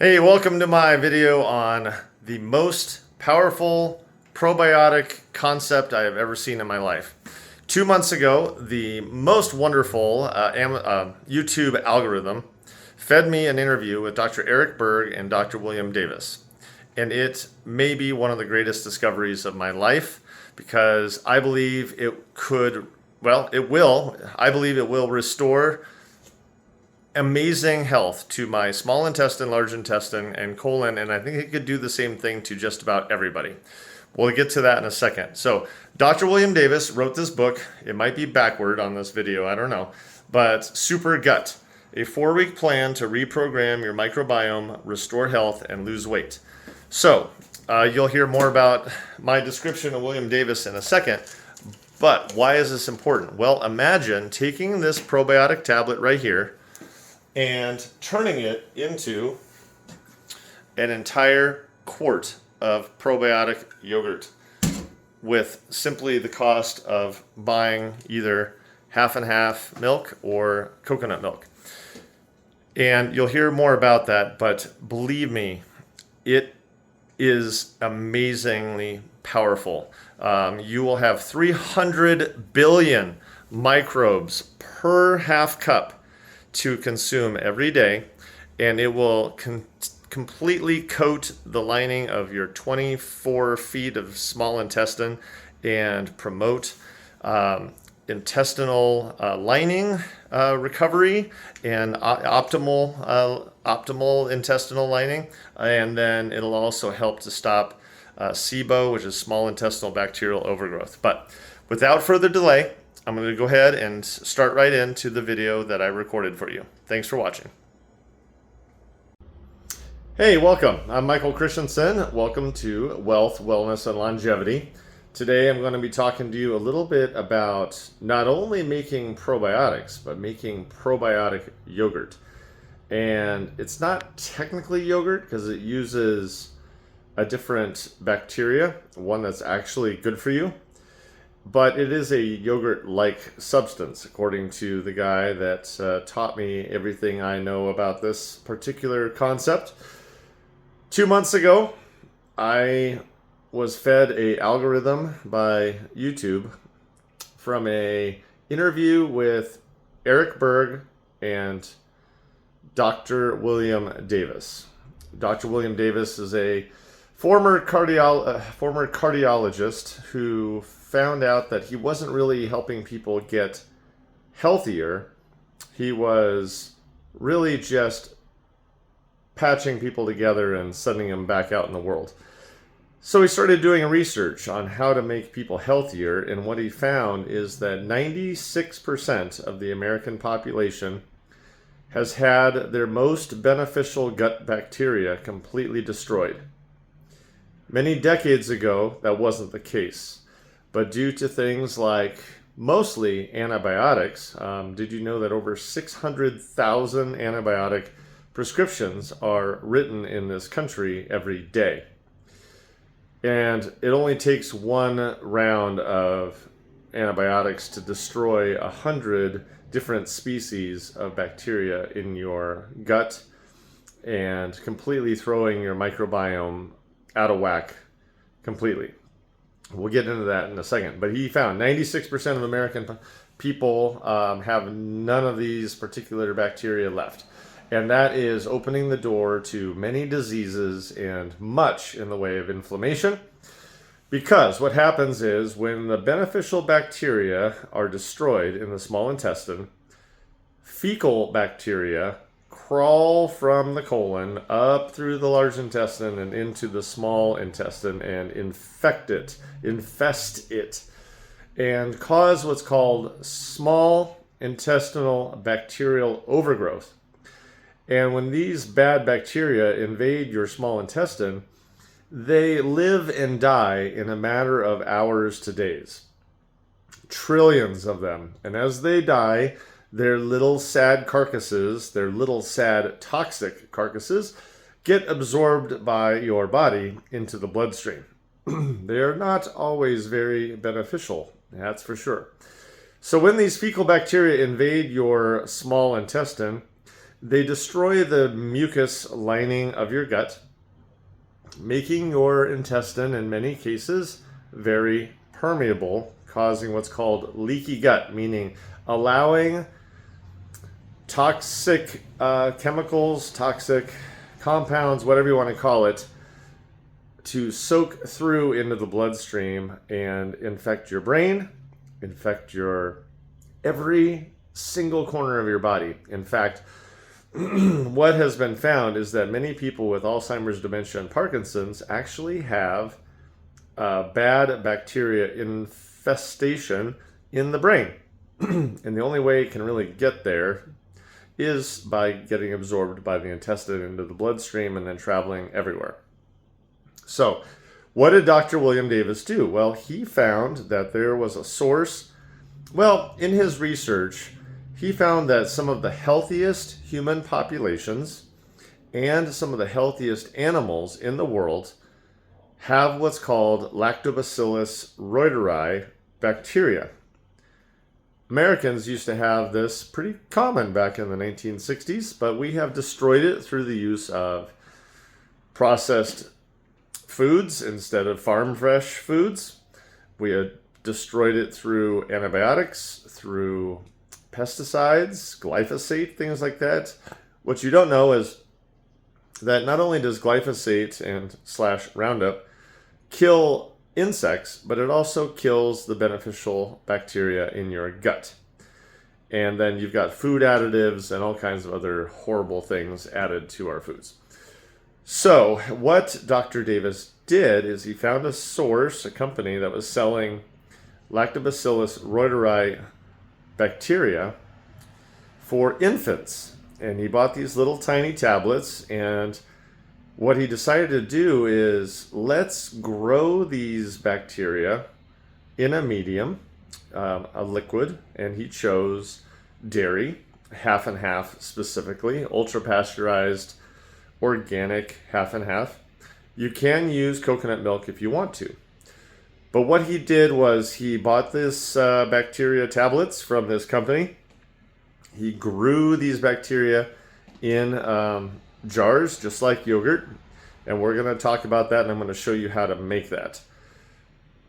Hey, welcome to my video on the most powerful probiotic concept I have ever seen in my life. 2 months ago, the most wonderful YouTube algorithm fed me an interview with Dr. Eric Berg and Dr. William Davis. And it may be one of the greatest discoveries of my life because I believe I believe it will restore amazing health to my small intestine, large intestine, and colon, and I think it could do the same thing to just about everybody. We'll get to that in a second. So, Dr. William Davis wrote this book. It might be backward on this video, I don't know, but Super Gut, a 4-week plan to reprogram your microbiome, restore health, and lose weight. So, you'll hear more about my description of William Davis in a second, but why is this important? Well, imagine taking this probiotic tablet right here and turning it into an entire quart of probiotic yogurt with simply the cost of buying either half and half milk or coconut milk. And you'll hear more about that, but believe me, it is amazingly powerful. You will have 300 billion microbes per half cup to consume every day, and it will completely coat the lining of your 24 feet of small intestine and promote intestinal lining recovery and optimal intestinal lining, and then it'll also help to stop SIBO, which is small intestinal bacterial overgrowth. But without further delay, I'm going to go ahead and start right into the video that I recorded for you. Thanks for watching. Hey, welcome. I'm Michael Christiansen. Welcome to Wealth, Wellness, and Longevity. Today I'm going to be talking to you a little bit about not only making probiotics, but making probiotic yogurt. And it's not technically yogurt because it uses a different bacteria, one that's actually good for you. But it is a yogurt-like substance, according to the guy that taught me everything I know about this particular concept. 2 months ago, I was fed an algorithm by YouTube from an interview with Eric Berg and Dr. William Davis. Dr. William Davis is a former cardiologist who found out that he wasn't really helping people get healthier. He was really just patching people together and sending them back out in the world. So he started doing research on how to make people healthier, and what he found is that 96% of the American population has had their most beneficial gut bacteria completely destroyed. Many decades ago, that wasn't the case. But due to things like mostly antibiotics, did you know that over 600,000 antibiotic prescriptions are written in this country every day? And it only takes one round of antibiotics to destroy 100 different species of bacteria in your gut and completely throwing your microbiome out of whack completely. We'll get into that in a second. But he found 96% of American people have none of these particular bacteria left. And that is opening the door to many diseases and much in the way of inflammation. Because what happens is when the beneficial bacteria are destroyed in the small intestine, fecal bacteria crawl from the colon up through the large intestine and into the small intestine and infest it, and cause what's called small intestinal bacterial overgrowth. And when these bad bacteria invade your small intestine, they live and die in a matter of hours to days. Trillions of them. And as they die, their little sad carcasses, their little sad toxic carcasses, get absorbed by your body into the bloodstream. They are not always very beneficial, that's for sure. So when these fecal bacteria invade your small intestine, They destroy the mucus lining of your gut, making your intestine, in many cases, very permeable, causing what's called leaky gut, meaning allowing toxic chemicals, toxic compounds, whatever you want to call it, to soak through into the bloodstream and infect your brain, infect your every single corner of your body. In fact, what has been found is that many people with Alzheimer's, dementia, and Parkinson's actually have bad bacteria infestation in the brain. And the only way it can really get there is by getting absorbed by the intestine into the bloodstream and then traveling everywhere. So, what did Dr. William Davis do? Well, he found that there was a source. Well, in his research, he found that some of the healthiest human populations and some of the healthiest animals in the world have what's called Lactobacillus reuteri bacteria. Americans used to have this pretty common back in the 1960s, but we have destroyed it through the use of processed foods instead of farm fresh foods. We had destroyed it through antibiotics, through pesticides, glyphosate, things like that. What you don't know is that not only does glyphosate and / Roundup kill insects, but it also kills the beneficial bacteria in your gut. And then you've got food additives and all kinds of other horrible things added to our foods. So what Dr. Davis did is he found a source, a company that was selling Lactobacillus reuteri bacteria for infants. And he bought these little tiny tablets, and what he decided to do is let's grow these bacteria in a medium, a liquid, and he chose dairy, half and half specifically, ultra pasteurized, organic, half and half. You can use coconut milk if you want to. But what he did was he bought this bacteria tablets from this company. He grew these bacteria in jars, just like yogurt. And we're going to talk about that, and I'm going to show you how to make that.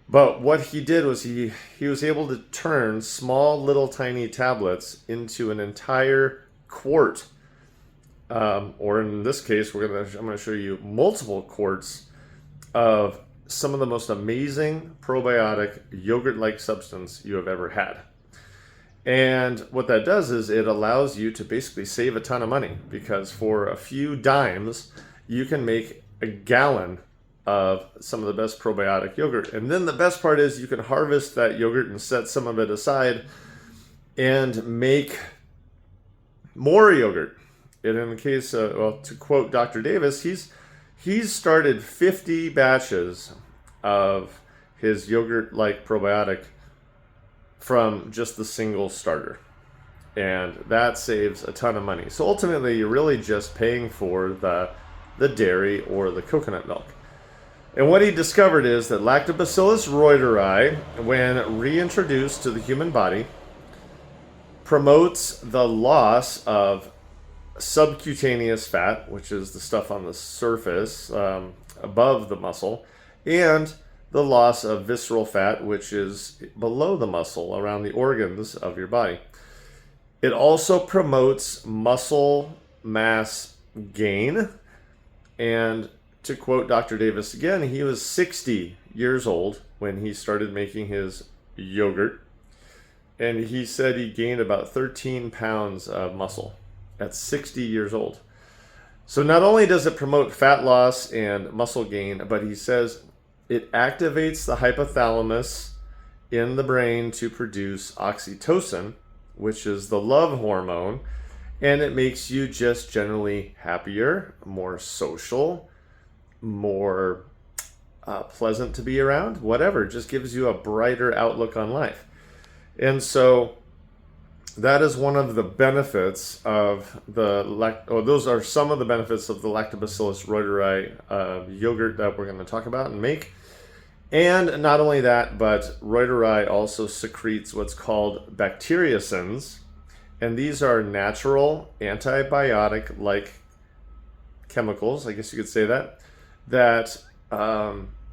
But what he did was he was able to turn small little tiny tablets into an entire quart. Or in this case, I'm going to show you multiple quarts of some of the most amazing probiotic yogurt-like substance you have ever had. And what that does is it allows you to basically save a ton of money, because for a few dimes, you can make a gallon of some of the best probiotic yogurt. And then the best part is you can harvest that yogurt and set some of it aside and make more yogurt. And in the case, to quote Dr. Davis, he's started 50 batches of his yogurt-like probiotic from just the single starter. And that saves a ton of money. So ultimately, you're really just paying for the dairy or the coconut milk. And what he discovered is that Lactobacillus reuteri, when reintroduced to the human body, promotes the loss of subcutaneous fat, which is the stuff on the surface above the muscle, and the loss of visceral fat, which is below the muscle, around the organs of your body. It also promotes muscle mass gain. And to quote Dr. Davis again, he was 60 years old when he started making his yogurt. And he said he gained about 13 pounds of muscle at 60 years old. So not only does it promote fat loss and muscle gain, but he says it activates the hypothalamus in the brain to produce oxytocin, which is the love hormone, and it makes you just generally happier, more social, more pleasant to be around, whatever. It just gives you a brighter outlook on life. And so that is one of the benefits of those are some of the benefits of the Lactobacillus reuteri yogurt that we're going to talk about and make. And not only that, but reuteri also secretes what's called bacteriocins. And these are natural antibiotic-like chemicals, I guess you could say that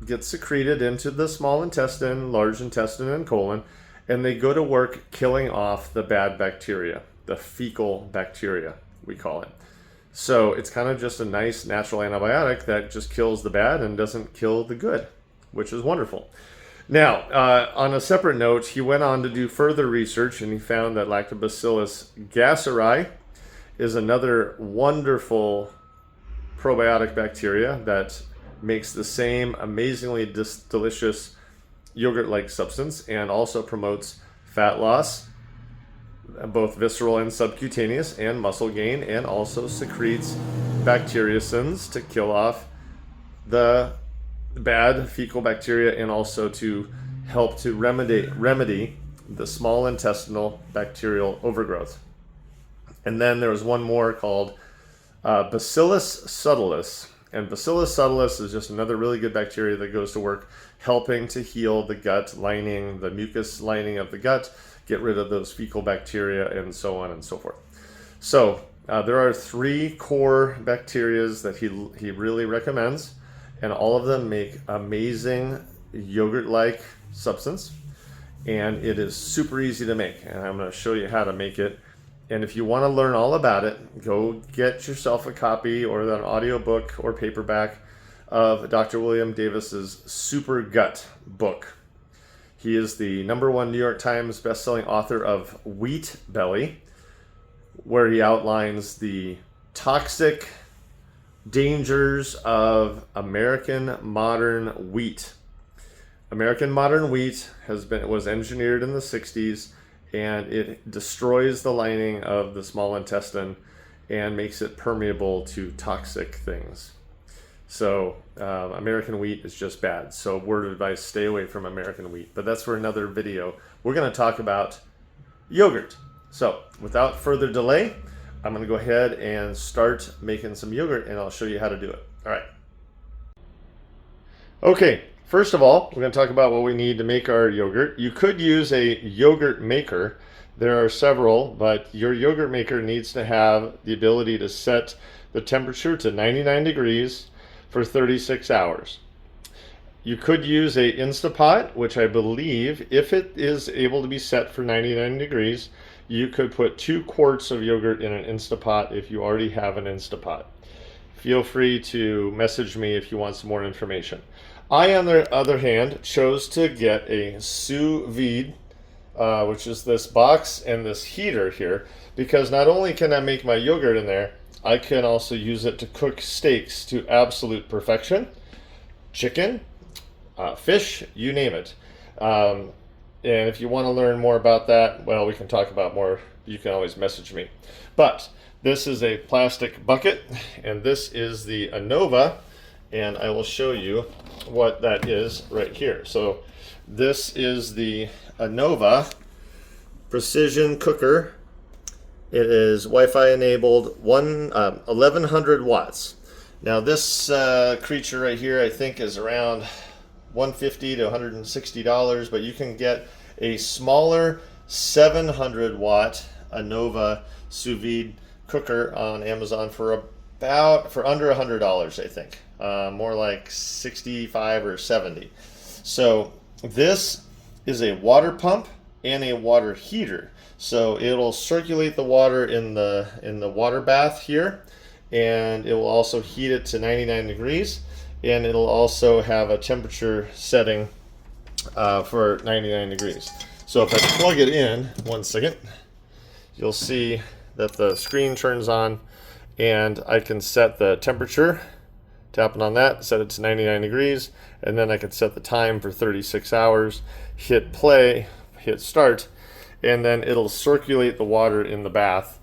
get secreted into the small intestine, large intestine, and colon, and they go to work killing off the bad bacteria, the fecal bacteria, we call it. So it's kind of just a nice natural antibiotic that just kills the bad and doesn't kill the good, which is wonderful. Now, on a separate note, he went on to do further research, and he found that Lactobacillus gasseri is another wonderful probiotic bacteria that makes the same amazingly delicious yogurt-like substance, and also promotes fat loss, both visceral and subcutaneous, and muscle gain, and also secretes bacteriocins to kill off the bad fecal bacteria, and also to help to remedy the small intestinal bacterial overgrowth. And then there was one more called Bacillus subtilis. And Bacillus subtilis is just another really good bacteria that goes to work helping to heal the gut lining, the mucus lining of the gut, get rid of those fecal bacteria, and so on and so forth. So there are 3 core bacterias that he really recommends, and all of them make amazing yogurt-like substance, and it is super easy to make, and I'm going to show you how to make it. And if you want to learn all about it, go get yourself a copy or an audiobook or paperback of Dr. William Davis's Super Gut book. He is the #1 New York Times bestselling author of Wheat Belly, where he outlines the toxic dangers of American modern wheat. American modern wheat was engineered in the 60s, and it destroys the lining of the small intestine and makes it permeable to toxic things. So American wheat is just bad. So word of advice, stay away from American wheat. But that's for another video. We're going to talk about yogurt. So without further delay, I'm going to go ahead and start making some yogurt, and I'll show you how to do it. All right. Okay. First of all, we're going to talk about what we need to make our yogurt. You could use a yogurt maker. There are several, but your yogurt maker needs to have the ability to set the temperature to 99 degrees for 36 hours. You could use a Instapot, which I believe, if it is able to be set for 99 degrees, you could put 2 quarts of yogurt in an Instapot if you already have an Instapot. Feel free to message me if you want some more information. I, on the other hand, chose to get a sous vide, which is this box and this heater here, because not only can I make my yogurt in there, I can also use it to cook steaks to absolute perfection, chicken, fish, you name it. And if you want to learn more about that, well, we can talk about more. You can always message me. But this is a plastic bucket, and this is the ANOVA, and I will show you what that is right here. So this is the ANOVA precision cooker. It is Wi-Fi enabled, 1100 watts. Now this creature right here I think is around $150 to $160, but you can get a smaller 700 watt ANOVA sous vide cooker on Amazon for under $100, I think. More like 65 or 70. So this is a water pump and a water heater. So it'll circulate the water in the water bath here, and it will also heat it to 99 degrees, and it'll also have a temperature setting for 99 degrees. So if I plug it in, one second, you'll see that the screen turns on, and I can set the temperature, tapping on that, set it to 99 degrees, and then I can set the time for 36 hours, hit play, hit start, and then it'll circulate the water in the bath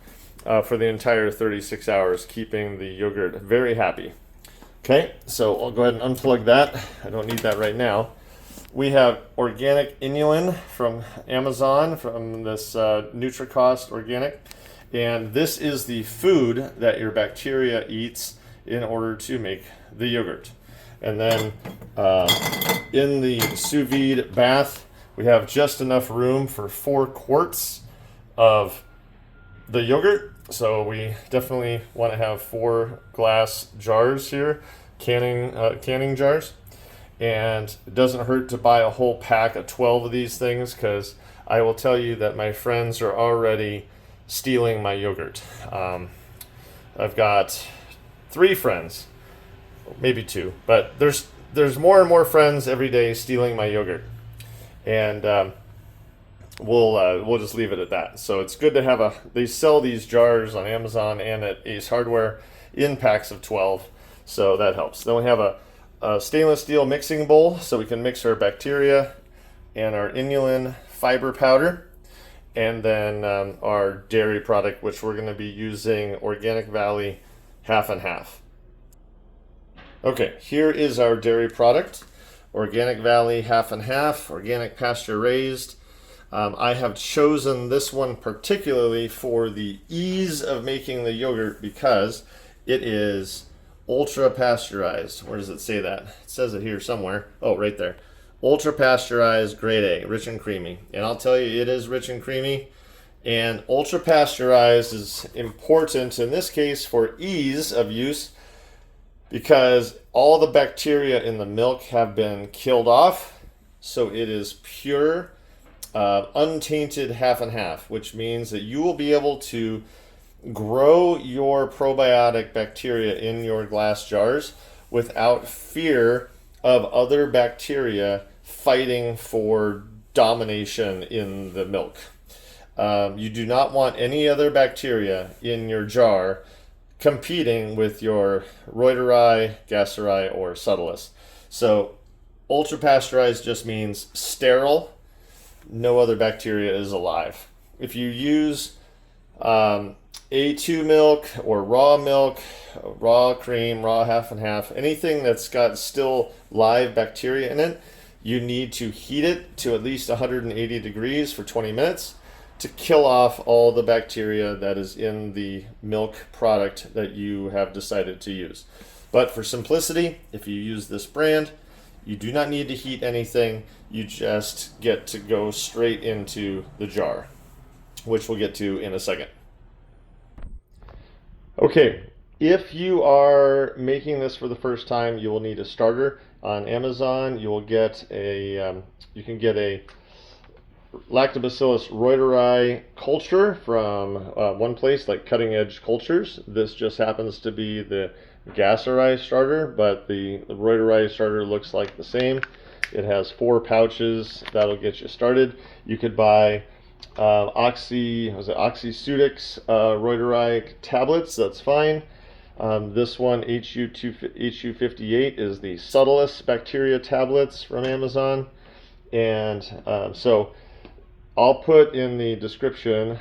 for the entire 36 hours, keeping the yogurt very happy. Okay, so I'll go ahead and unplug that. I don't need that right now. We have organic inulin from Amazon, from this NutriCost Organic, and this is the food that your bacteria eats in order to make the yogurt. And then in the sous vide bath, we have just enough room for 4 quarts of the yogurt. So we definitely want to have 4 glass jars here, canning jars. And it doesn't hurt to buy a whole pack of 12 of these things, because I will tell you that my friends are already stealing my yogurt. I've got 3 friends, maybe 2, but there's more and more friends every day stealing my yogurt, and we'll just leave it at that. So it's good to have they sell these jars on Amazon and at Ace Hardware in packs of 12, so that helps. Then we have a stainless steel mixing bowl, so we can mix our bacteria and our inulin fiber powder, and then our dairy product, which we're going to be using Organic Valley half and half. Okay, here is our dairy product, Organic Valley half and half, organic pasture raised. I have chosen this one particularly for the ease of making the yogurt because it is ultra pasteurized. Where does it say that? It says it here somewhere. Oh, right there. Ultra pasteurized, grade A, rich and creamy. And I'll tell you, it is rich and creamy. And ultra pasteurized is important in this case for ease of use, because all the bacteria in the milk have been killed off. So it is pure, untainted half and half, which means that you will be able to grow your probiotic bacteria in your glass jars without fear of other bacteria fighting for domination in the milk. You do not want any other bacteria in your jar competing with your Reuteri, Gasseri, or Subtilis. So ultra pasteurized just means sterile. No other bacteria is alive. If you use A2 milk or raw cream, raw half and half, anything that's got still live bacteria in it, you need to heat it to at least 180 degrees for 20 minutes to kill off all the bacteria that is in the milk product that you have decided to use. But for simplicity, if you use this brand, you do not need to heat anything. You just get to go straight into the jar, which we'll get to in a second. Okay, if you are making this for the first time, you will need a starter. On Amazon, you can get a Lactobacillus reuteri culture from one place, like Cutting Edge Cultures. This just happens to be the Gasseri starter, but the reuteri starter looks like the same. It has 4 pouches. That'll get you started. You could buy Oxytocin reuteri tablets. That's fine. This one, HU58, is the Subtilis bacteria tablets from Amazon. And so I'll put in the description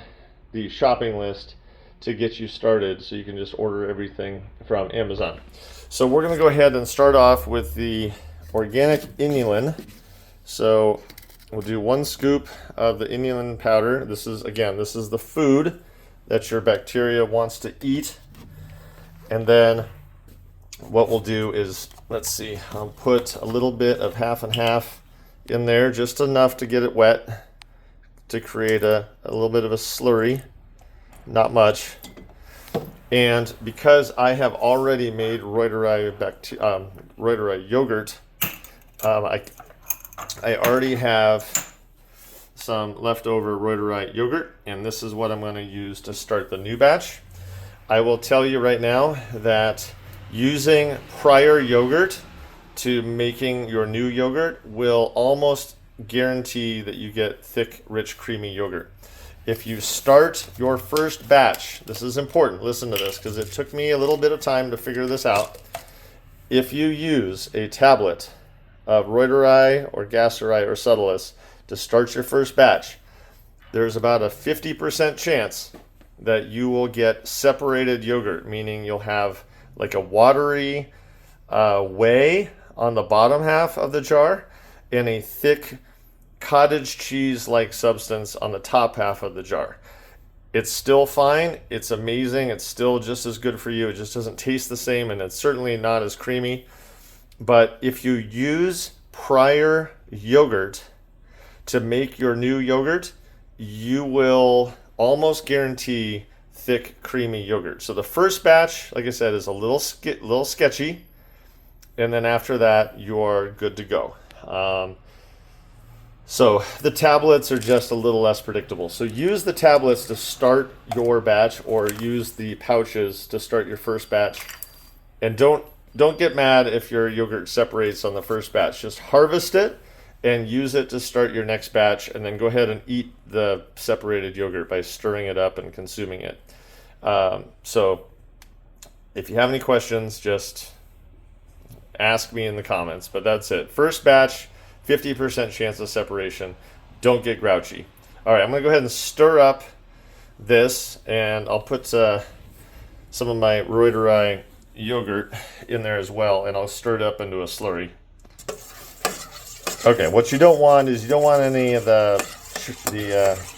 the shopping list to get you started, so you can just order everything from Amazon. So we're going to go ahead and start off with the organic inulin. So we'll do 1 scoop of the inulin powder. This is the food that your bacteria wants to eat. And then what we'll do is, I'll put a little bit of half and half in there, just enough to get it wet, to create a little bit of a slurry, not much. And because I have already made Reuteri yogurt, I already have some leftover Reuteri yogurt, and this is what I'm going to use to start the new batch. I will tell you right now that using prior yogurt to making your new yogurt will almost guarantee that you get thick, rich, creamy yogurt. If you start your first batch, this is important, listen to this, because it took me a little bit of time to figure this out. If you use a tablet of Reuteri or Gasseri or Subtilis to start your first batch, there's about a 50% chance that you will get separated yogurt, meaning you'll have like a watery whey on the bottom half of the jar and a thick cottage cheese-like substance on the top half of the jar. It's still fine. It's amazing. It's still just as good for you. It just doesn't taste the same, and it's certainly not as creamy. But if you use prior yogurt to make your new yogurt, you will almost guarantee thick, creamy yogurt. So the first batch, like I said, is a little sketchy, and then after that, you're good to go. So the tablets are just a little less predictable. So use the tablets to start your batch, or use the pouches to start your first batch. And don't get mad if your yogurt separates on the first batch. Just harvest it and use it to start your next batch, and then go ahead and eat the separated yogurt by stirring it up and consuming it. So if you have any questions, just ask me in the comments. But that's it. First batch, 50% chance of separation. Don't get grouchy. All right, I'm going to go ahead and stir up this, and I'll put some of my Reuteri yogurt in there as well, and I'll stir it up into a slurry. Okay, what you don't want is, you don't want any of the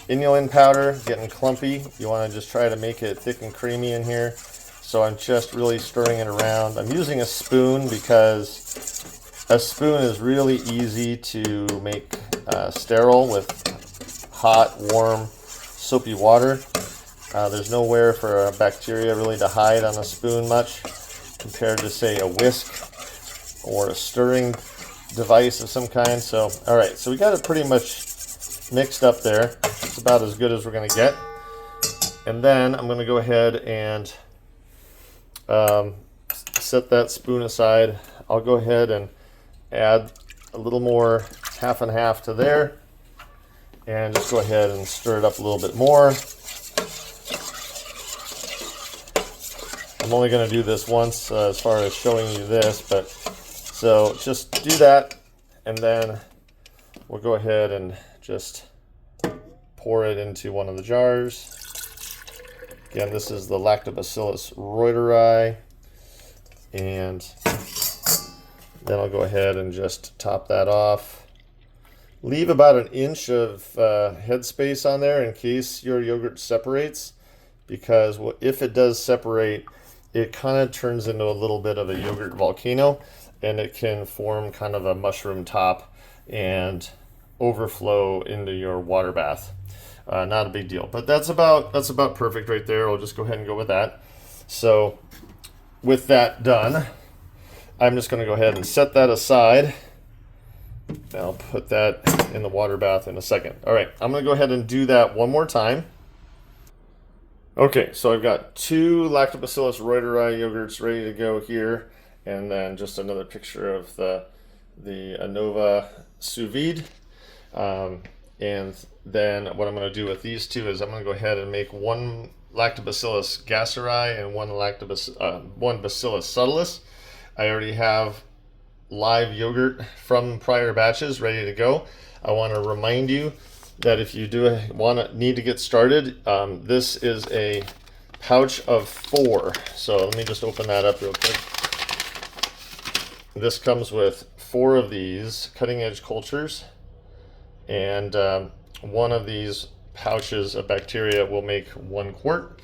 inulin powder getting clumpy. You want to just try to make it thick and creamy in here. So I'm just really stirring it around. I'm using a spoon because a spoon is really easy to make sterile with hot, warm, soapy water. There's nowhere for a bacteria really to hide on a spoon much, compared to, say, a whisk or a stirring device of some kind. So, all right, so we got it pretty much mixed up there. It's about as good as we're going to get. And then I'm going to go ahead and set that spoon aside. I'll go ahead and add a little more, half and half, to there, and just go ahead and stir it up a little bit more. I'm only going to do this once as far as showing you this, but so just do that, and then we'll go ahead and just pour it into one of the jars. Again, this is the Lactobacillus reuteri, and then I'll go ahead and just top that off. Leave about an inch of headspace on there in case your yogurt separates, because if it does separate, it kind of turns into a little bit of a yogurt volcano, and it can form kind of a mushroom top and overflow into your water bath. Not a big deal, but that's about perfect right there. I'll just go ahead and go with that. So with that done, I'm just going to go ahead and set that aside. I'll put that in the water bath in a second. All right, I'm going to go ahead and do that one more time. Okay, so I've got 2 Lactobacillus reuteri yogurts ready to go here, and then just another picture of the Anova sous vide. And then what I'm going to do with these 2 is I'm going to go ahead and make 1 Lactobacillus gasseri and 1 Bacillus subtilis. I already have live yogurt from prior batches ready to go. I want to remind you that if you need to get started, this is a pouch of 4. So let me just open that up real quick. This comes with 4 of these cutting edge cultures, and one of these pouches of bacteria will make 1 quart,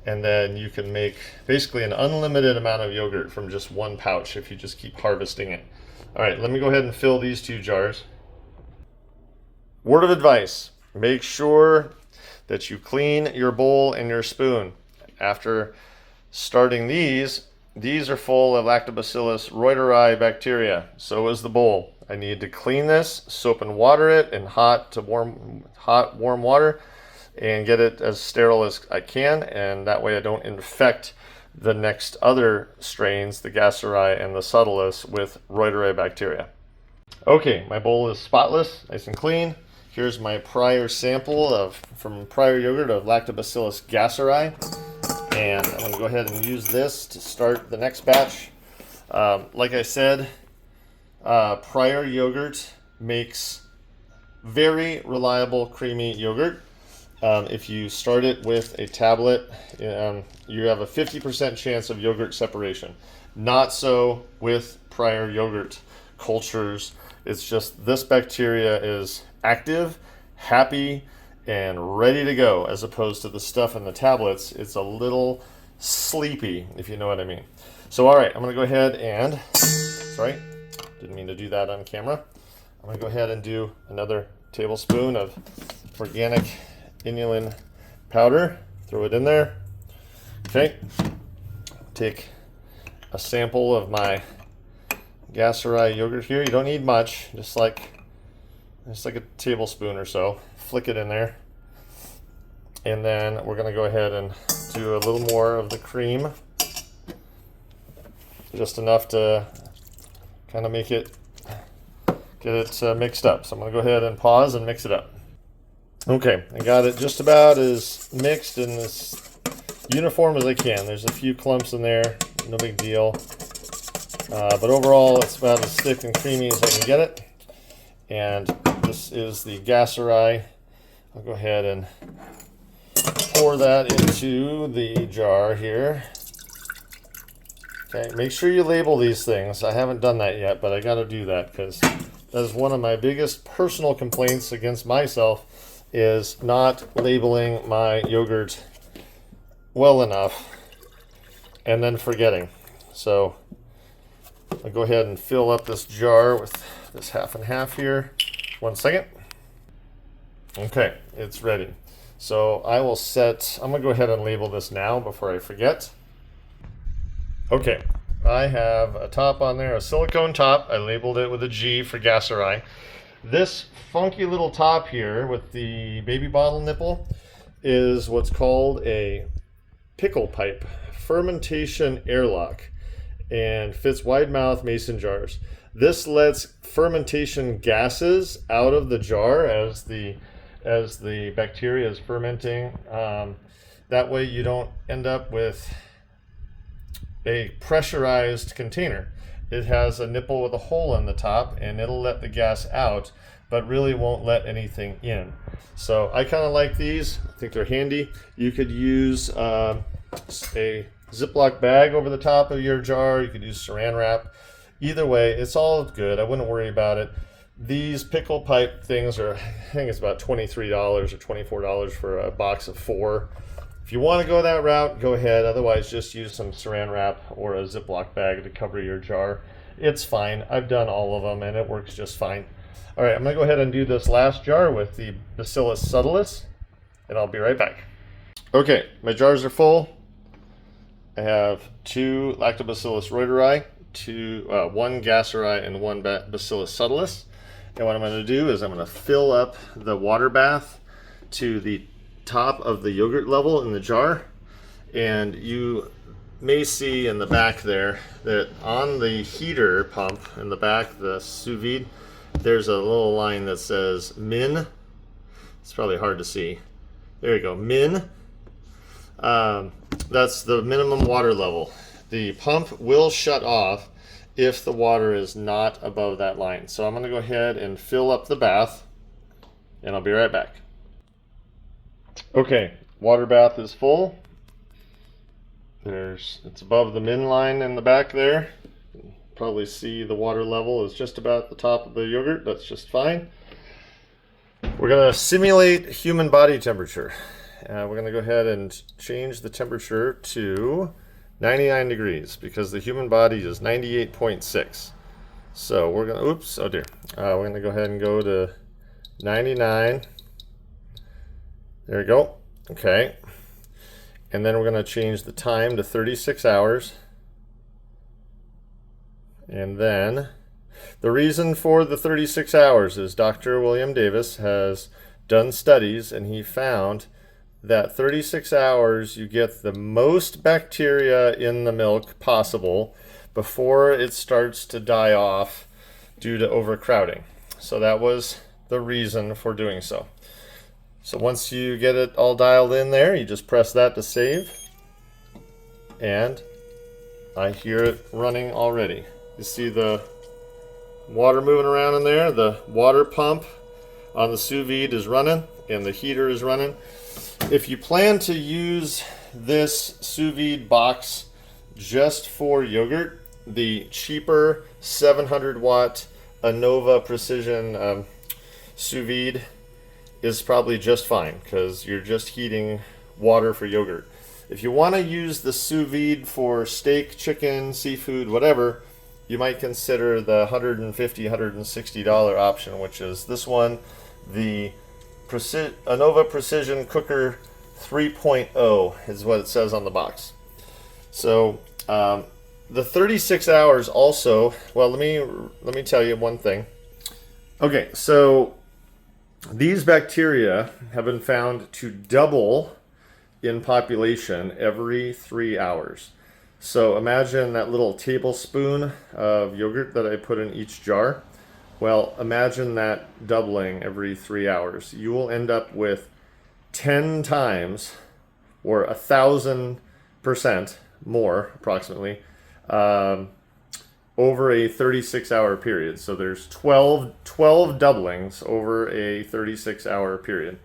and then you can make basically an unlimited amount of yogurt from just 1 pouch if you just keep harvesting it. All right, let me go ahead and fill these 2 jars. Word of advice: make sure that you clean your bowl and your spoon. After starting these are full of Lactobacillus reuteri bacteria. So is the bowl. I need to clean this, soap and water it in hot, warm water, and get it as sterile as I can, and that way I don't infect the next other strains, the gasseri and the subtilis, with reuteri bacteria. Okay, my bowl is spotless, nice and clean. Here's my prior sample from prior yogurt of Lactobacillus gasseri, and I'm going to go ahead and use this to start the next batch. Like I said, prior yogurt makes very reliable creamy yogurt. If you start it with a tablet, you have a 50% chance of yogurt separation. Not so with prior yogurt cultures. It's just this bacteria is active, happy, and ready to go, as opposed to the stuff in the tablets. It's a little sleepy, if you know what I mean. So all right, I'm going to go ahead and, sorry, didn't mean to do that on camera. I'm going to go ahead and do another tablespoon of organic inulin powder. Throw it in there. Okay, take a sample of my Gasteri yogurt here. You don't need much, just like a tablespoon or so. Flick it in there. And then we're gonna go ahead and do a little more of the cream. Just enough to kind of get it mixed up. So I'm gonna go ahead and pause and mix it up. Okay, I got it just about as mixed and as uniform as I can. There's a few clumps in there, no big deal. But overall, it's about as thick and creamy as I can get it. And this is the Gasteri. I'll go ahead and pour that into the jar here. Okay, make sure you label these things. I haven't done that yet, but I got to do that because that is one of my biggest personal complaints against myself, is not labeling my yogurt well enough and then forgetting. So I'll go ahead and fill up this jar with this half and half here. 1 second. Okay, it's ready. So I'm gonna go ahead and label this now before I forget. Okay, I have a top on there, a silicone top. I labeled it with a G for Gasteri. This funky little top here with the baby bottle nipple is what's called a pickle pipe fermentation airlock, and fits wide mouth mason jars. This lets fermentation gases out of the jar as the bacteria is fermenting. That way you don't end up with a pressurized container. It has a nipple with a hole in the top, and it'll let the gas out, but really won't let anything in. So I kind of like these. I think they're handy. You could use a Ziploc bag over the top of your jar. You could use saran wrap. Either way, it's all good. I wouldn't worry about it. These pickle pipe things are, I think it's about $23 or $24 for a box of 4. If you want to go that route, go ahead. Otherwise, just use some saran wrap or a Ziploc bag to cover your jar. It's fine. I've done all of them and it works just fine. All right, I'm going to go ahead and do this last jar with the Bacillus subtilis, and I'll be right back. Okay, my jars are full. I have 2 Lactobacillus reuteri, 1 Gasteri, and 1 Bacillus subtilis. And what I'm going to do is I'm going to fill up the water bath to the top of the yogurt level in the jar. And you may see in the back there that on the heater pump in the back, the sous vide, there's a little line that says min. It's probably hard to see. There you go, min. That's the minimum water level. The pump will shut off if the water is not above that line. So I'm going to go ahead and fill up the bath, and I'll be right back. Okay, water bath is full. It's above the min line in the back there. You can probably see the water level is just about the top of the yogurt. That's just fine. We're going to simulate human body temperature. We're going to go ahead and change the temperature to 99 degrees because the human body is 98.6. So we're going to, oops, oh dear. We're going to go ahead and go to 99. There we go. Okay. And then we're going to change the time to 36 hours. And then the reason for the 36 hours is Dr. William Davis has done studies, and he found that 36 hours you get the most bacteria in the milk possible before it starts to die off due to overcrowding. So that was the reason for doing so. So once you get it all dialed in there, you just press that to save. And I hear it running already. You see the water moving around in there. The water pump on the sous vide is running and the heater is running. If you plan to use this sous vide box just for yogurt, the cheaper 700 watt Anova Precision sous vide is probably just fine because you're just heating water for yogurt. If you want to use the sous vide for steak, chicken, seafood, whatever, you might consider the $150, $160 option, which is this one, the Anova Precision Cooker 3.0 is what it says on the box. So the 36 hours also, well, let me tell you one thing. Okay, so these bacteria have been found to double in population every 3 hours. So imagine that little tablespoon of yogurt that I put in each jar. Well, imagine that doubling every 3 hours. You will end up with 10 times or 1,000% more, approximately, over a 36-hour period. So there's 12 doublings over a 36-hour period.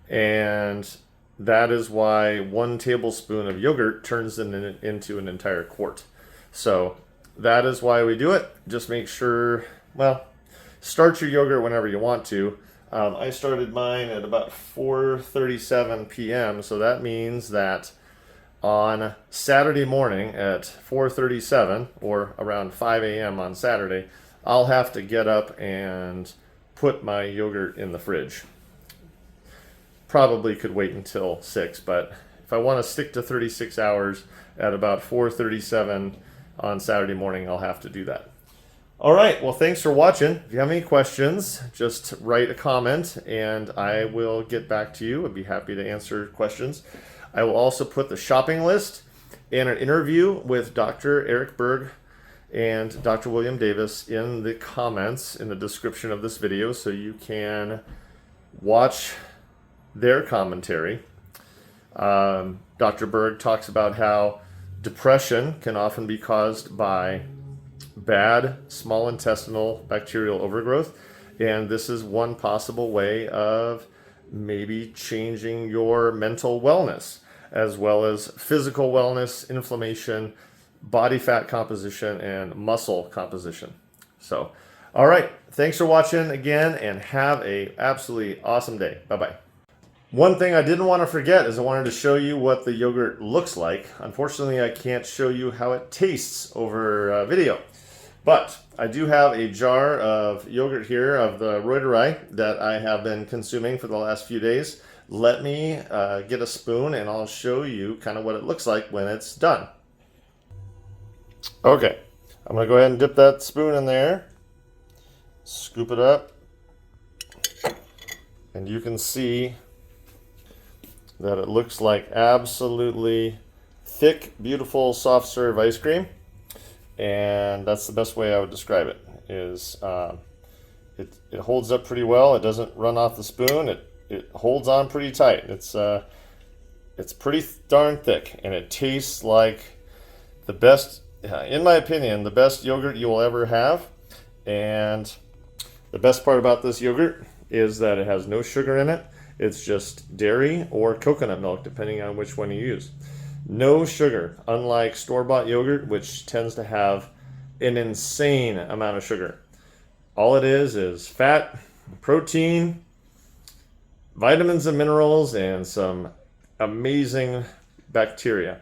And that is why 1 tablespoon of yogurt turns into an entire quart. So that is why we do it. Just make sure, well, start your yogurt whenever you want to. I started mine at about 4:37 p.m. So that means that on Saturday morning at 4:37 or around 5 a.m. on Saturday, I'll have to get up and put my yogurt in the fridge. Probably could wait until 6, but if I want to stick to 36 hours at about 4:37 on Saturday morning, I'll have to do that. All right, well, thanks for watching. If you have any questions, just write a comment and I will get back to you. I'd be happy to answer questions. I will also put the shopping list and an interview with Dr. Eric Berg and Dr. William Davis in the comments in the description of this video, so you can watch their commentary. Dr. Berg talks about how depression can often be caused by bad small intestinal bacterial overgrowth, and this is one possible way of maybe changing your mental wellness as well as physical wellness, inflammation, body fat composition, and muscle composition. So, all right, thanks for watching again, and have a absolutely awesome day. Bye-bye. One thing I didn't want to forget is I wanted to show you what the yogurt looks like. Unfortunately, I can't show you how it tastes over video. But I do have a jar of yogurt here of the Reuteri that I have been consuming for the last few days. Let me get a spoon and I'll show you kind of what it looks like when it's done. Okay, I'm going to go ahead and dip that spoon in there. Scoop it up. And you can see that it looks like absolutely thick, beautiful, soft serve ice cream. And that's the best way I would describe it. Is it holds up pretty well. It doesn't run off the spoon. It holds on pretty tight. It's pretty darn thick, and it tastes like the best, in my opinion, the best yogurt you will ever have. And the best part about this yogurt is that it has no sugar in it. It's just dairy or coconut milk, depending on which one you use. No sugar, unlike store-bought yogurt, which tends to have an insane amount of sugar. All it is fat, protein, vitamins and minerals, and some amazing bacteria.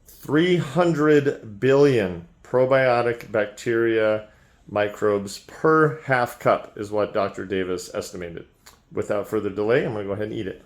300 billion probiotic bacteria microbes per half cup is what Dr. Davis estimated. Without further delay, I'm going to go ahead and eat it.